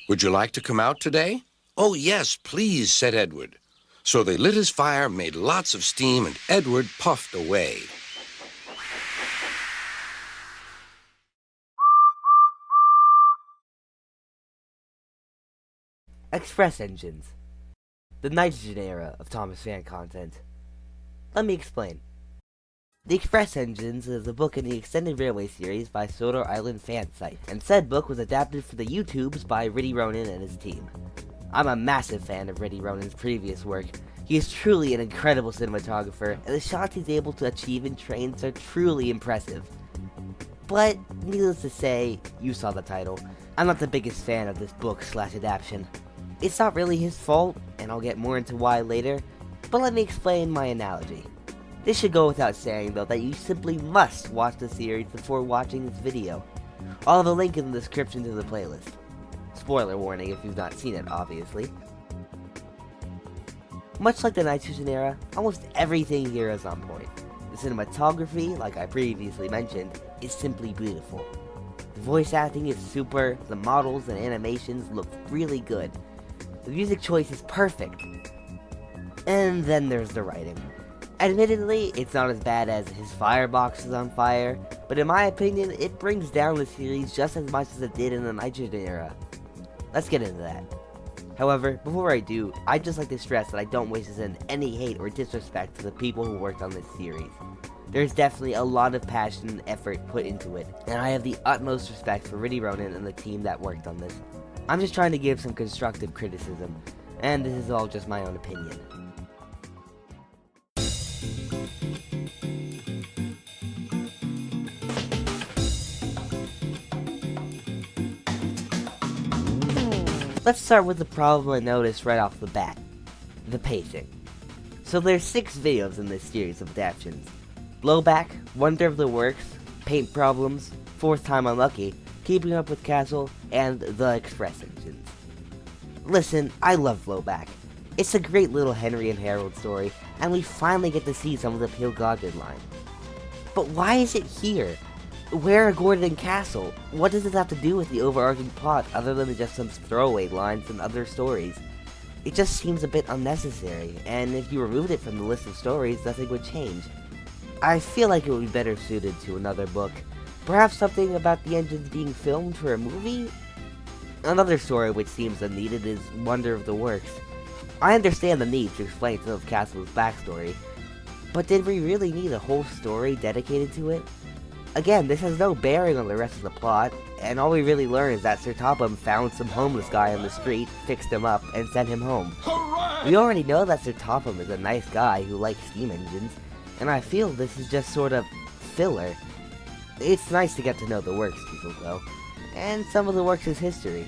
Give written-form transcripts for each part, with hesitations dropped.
Would you like to come out today? Oh, yes, please, said Edward. So they lit his fire, made lots of steam, and Edward puffed away. Express engines. The nitrogen era of Thomas fan content. Let me explain. The Express Engines is a book in the Extended Railway series by Soda Island fan site, and said book was adapted for the YouTubes by Rhydyronen and his team. I'm a massive fan of Rhydyronen's previous work. He is truly an incredible cinematographer, and the shots he's able to achieve in trains are truly impressive. But, needless to say, you saw the title, I'm not the biggest fan of this book/adaptation. It's not really his fault, and I'll get more into why later, but let me explain my analogy. This should go without saying, though, that you simply must watch the series before watching this video. I'll have a link in the description to the playlist. Spoiler warning if you've not seen it, obviously. Much like the Nitrogen era, almost everything here is on point. The cinematography, like I previously mentioned, is simply beautiful. The voice acting is super, the models and animations look really good. The music choice is perfect. And then there's the writing. Admittedly, it's not as bad as His Firebox is on Fire, but in my opinion, it brings down the series just as much as it did in the Nitrogen era. Let's get into that. However, before I do, I'd just like to stress that I don't wish to send any hate or disrespect to the people who worked on this series. There's definitely a lot of passion and effort put into it, and I have the utmost respect for Rhydyronen and the team that worked on this. I'm just trying to give some constructive criticism, and this is all just my own opinion. Let's start with the problem I noticed right off the bat. The pacing. So there's 6 videos in this series of adaptations. Blowback, Wonder of the Works, Paint Problems, Fourth Time Unlucky, Keeping Up with Castle, and The Express Engines. Listen, I love Blowback. It's a great little Henry and Harold story, and we finally get to see some of the Peel Godwin line. But why is it here? Where are Gordon and Castle? What does this have to do with the overarching plot other than just some throwaway lines in other stories? It just seems a bit unnecessary, and if you removed it from the list of stories, nothing would change. I feel like it would be better suited to another book. Perhaps something about the engines being filmed for a movie? Another story which seems unneeded is Wonder of the Works. I understand the need to explain some of Castle's backstory, but did we really need a whole story dedicated to it? Again, this has no bearing on the rest of the plot, and all we really learn is that Sir Topham found some homeless guy on the street, fixed him up, and sent him home. Hooray! We already know that Sir Topham is a nice guy who likes steam engines, and I feel this is just sort of filler. It's nice to get to know the Works people, though, and some of the Works' history.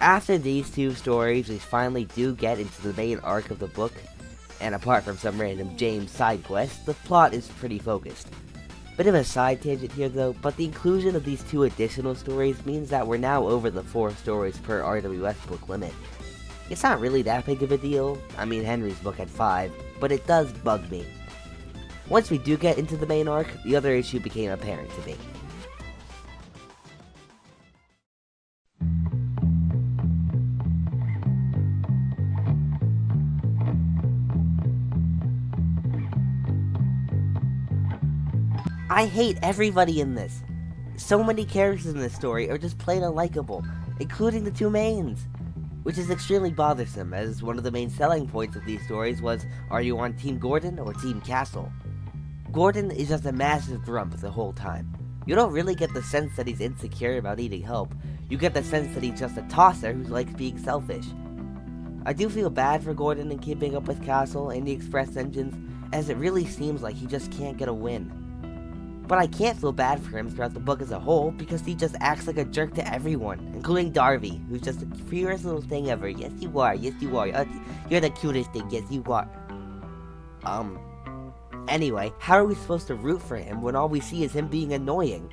After these 2 stories, we finally do get into the main arc of the book, and apart from some random James side quest, the plot is pretty focused. Bit of a side tangent here though, but the inclusion of these 2 additional stories means that we're now over the 4 stories per RWS book limit. It's not really that big of a deal. I mean, Henry's book had 5, but it does bug me. Once we do get into the main arc, the other issue became apparent to me. I hate everybody in this. So many characters in this story are just plain unlikable, including the 2 mains. Which is extremely bothersome, as one of the main selling points of these stories was, are you on Team Gordon or Team Castle? Gordon is just a massive grump the whole time. You don't really get the sense that he's insecure about needing help. You get the sense that he's just a tosser who likes being selfish. I do feel bad for Gordon in Keeping Up with Castle and the Express Engines, as it really seems like he just can't get a win. But I can't feel bad for him throughout the book as a whole, because he just acts like a jerk to everyone, including Darby, who's just the purest little thing ever. Yes you are, you're the cutest thing, yes you are. Anyway, how are we supposed to root for him when all we see is him being annoying?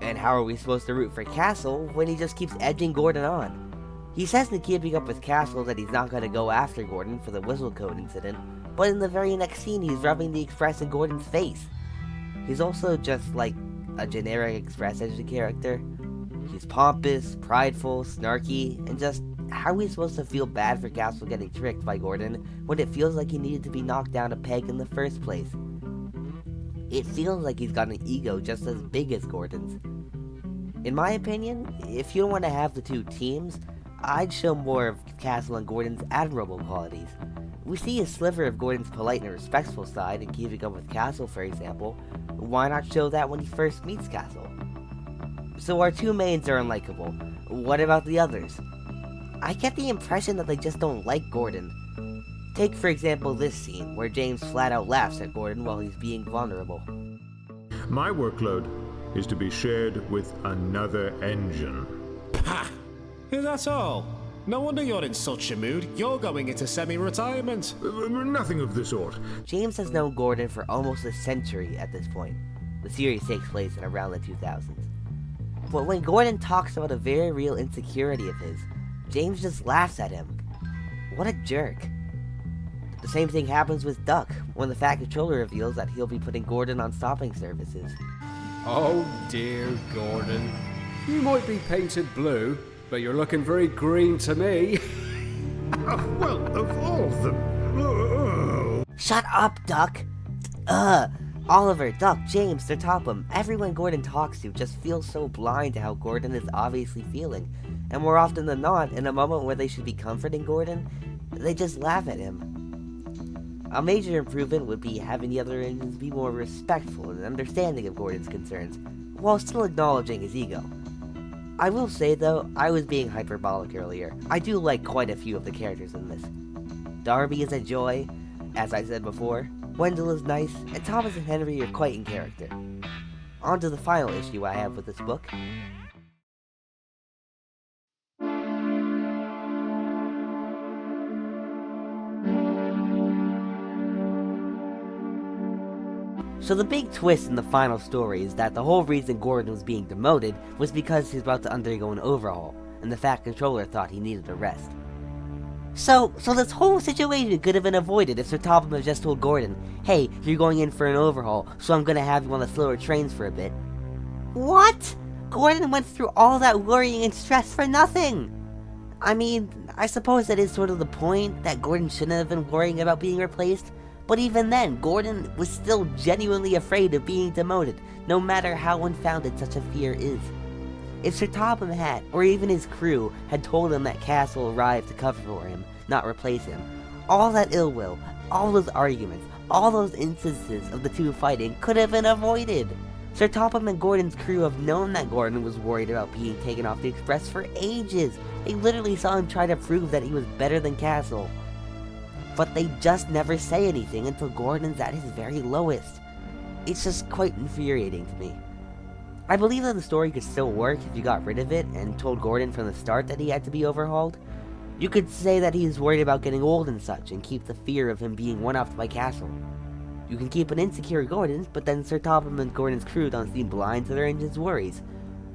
And how are we supposed to root for Castle when he just keeps edging Gordon on? He says in Keeping Up with Castle that he's not going to go after Gordon for the whistle code incident, but in the very next scene he's rubbing the Express in Gordon's face. He's also just like a generic Express Engine character. He's pompous, prideful, snarky, and just how are we supposed to feel bad for Castle getting tricked by Gordon when it feels like he needed to be knocked down a peg in the first place? It feels like he's got an ego just as big as Gordon's. In my opinion, if you don't want to have the two teams, I'd show more of Castle and Gordon's admirable qualities. We see a sliver of Gordon's polite and respectful side in keeping up with Castle, for example. Why not show that when he first meets Castle? So our two mains are unlikable. What about the others? I get the impression that they just don't like Gordon. Take, for example, this scene, where James flat out laughs at Gordon while he's being vulnerable. My workload is to be shared with another engine. Pah! That's all. No wonder you're in such a mood. You're going into semi-retirement. Nothing of the sort. James has known Gordon for almost a century at this point. The series takes place in around the 2000s. But when Gordon talks about a very real insecurity of his, James just laughs at him. What a jerk. The same thing happens with Duck, when the Fat Controller reveals that he'll be putting Gordon on stopping services. Oh dear, Gordon. You might be painted blue, but you're looking very green to me. Well, of all of them. Shut up, Duck! Oliver, Duck, James, they're Topham. Everyone Gordon talks to just feels so blind to how Gordon is obviously feeling. And more often than not, in a moment where they should be comforting Gordon, they just laugh at him. A major improvement would be having the other engines be more respectful and understanding of Gordon's concerns, while still acknowledging his ego. I will say though, I was being hyperbolic earlier. I do like quite a few of the characters in this. Darby is a joy, as I said before, Wendell is nice, and Thomas and Henry are quite in character. On to the final issue I have with this book. So the big twist in the final story is that the whole reason Gordon was being demoted was because he's about to undergo an overhaul, and the Fat Controller thought he needed a rest. So this whole situation could have been avoided if Sir Topham had just told Gordon, hey, you're going in for an overhaul, so I'm gonna have you on the slower trains for a bit. What? Gordon went through all that worrying and stress for nothing! I mean, I suppose that is sort of the point, that Gordon shouldn't have been worrying about being replaced, but even then, Gordon was still genuinely afraid of being demoted, no matter how unfounded such a fear is. If Sir Topham had, or even his crew, had told him that Castle arrived to cover for him, not replace him, all that ill will, all those arguments, all those instances of the two fighting could have been avoided. Sir Topham and Gordon's crew have known that Gordon was worried about being taken off the Express for ages. They literally saw him try to prove that he was better than Castle. But they just never say anything until Gordon's at his very lowest. It's just quite infuriating to me. I believe that the story could still work if you got rid of it and told Gordon from the start that he had to be overhauled. You could say that he's worried about getting old and such, and keep the fear of him being one-upped by Castle. You can keep an insecure Gordon, but then Sir Topham and Gordon's crew don't seem blind to their engine's worries.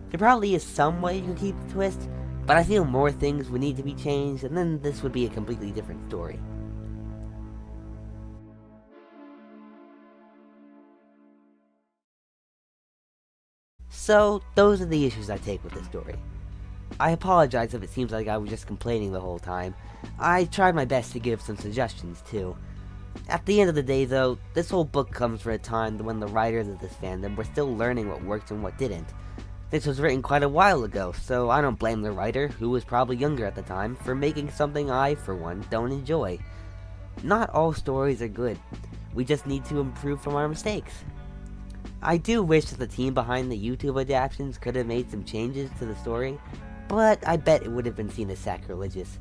There probably is some way you can keep the twist, but I feel more things would need to be changed, and then this would be a completely different story. So, those are the issues I take with this story. I apologize if it seems like I was just complaining the whole time. I tried my best to give some suggestions too. At the end of the day though, this whole book comes from a time when the writers of this fandom were still learning what worked and what didn't. This was written quite a while ago, so I don't blame the writer, who was probably younger at the time, for making something I, for one, don't enjoy. Not all stories are good. We just need to improve from our mistakes. I do wish that the team behind the YouTube adaptations could have made some changes to the story, but I bet it would have been seen as sacrilegious.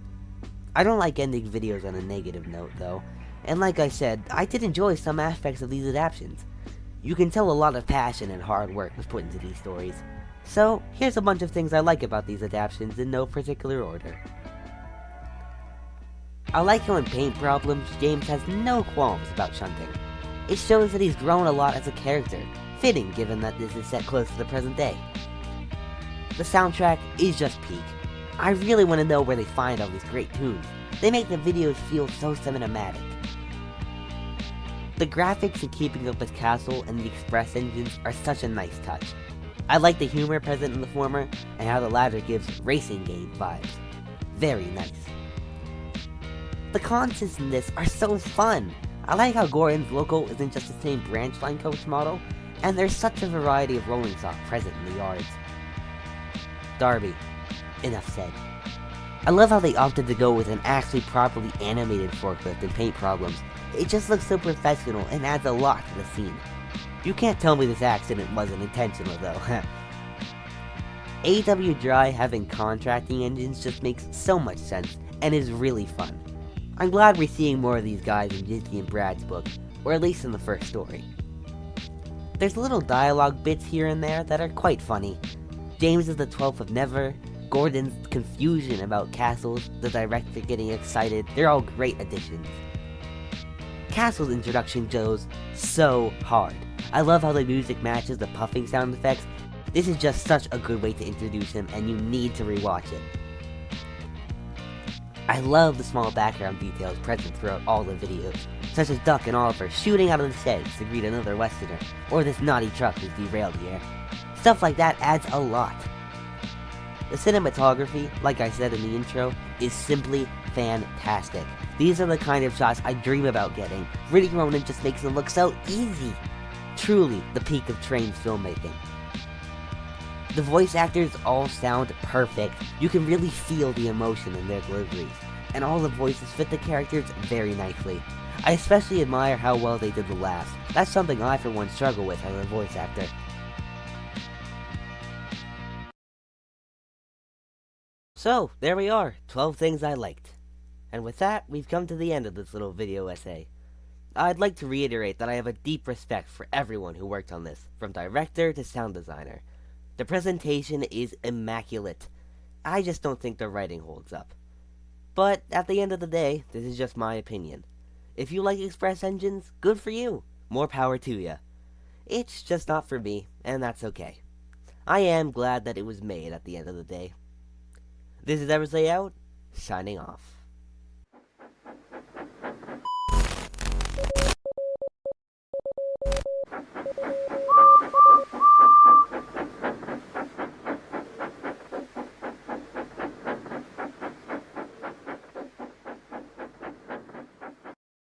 I don't like ending videos on a negative note though, and like I said, I did enjoy some aspects of these adaptations. You can tell a lot of passion and hard work was put into these stories. So, here's a bunch of things I like about these adaptations in no particular order. I like how in Paint Problems, James has no qualms about shunting. It shows that he's grown a lot as a character, fitting given that this is set close to the present day. The soundtrack is just peak. I really want to know where they find all these great tunes. They make the videos feel so cinematic. The graphics in keeping up with Castle and the Express engines are such a nice touch. I like the humor present in the former, and how the latter gives racing game vibes. Very nice. The contests in this are so fun. I like how Gordon's logo isn't just the same branch line coach model, and there's such a variety of rolling stock present in the yards. Darby. Enough said. I love how they opted to go with an actually properly animated forklift and paint problems. It just looks so professional and adds a lot to the scene. You can't tell me this accident wasn't intentional though. AW Dry having contracting engines just makes so much sense and is really fun. I'm glad we're seeing more of these guys in Disney and Brad's book, or at least in the first story. There's little dialogue bits here and there that are quite funny. James is the 12th of Never, Gordon's confusion about castles, the director getting excited, they're all great additions. Castle's introduction goes so hard. I love how the music matches the puffing sound effects. This is just such a good way to introduce him, and you need to rewatch it. I love the small background details present throughout all the videos, such as Duck and Oliver shooting out of the sheds to greet another Westerner, or this naughty truck is derailed here. Stuff like that adds a lot. The cinematography, like I said in the intro, is simply fantastic. These are the kind of shots I dream about getting. Rhydyronen just makes them look so easy. Truly the peak of trained filmmaking. The voice actors all sound perfect. You can really feel the emotion in their deliveries, and all the voices fit the characters very nicely. I especially admire how well they did the laughs. That's something I for one struggle with as a voice actor. So, there we are, 12 things I liked. And with that, we've come to the end of this little video essay. I'd like to reiterate that I have a deep respect for everyone who worked on this, from director to sound designer. The presentation is immaculate. I just don't think the writing holds up. But, at the end of the day, this is just my opinion. If you like Express Engines, good for you. More power to ya. It's just not for me, and that's okay. I am glad that it was made at the end of the day. This is EdwardsDayOut, signing off.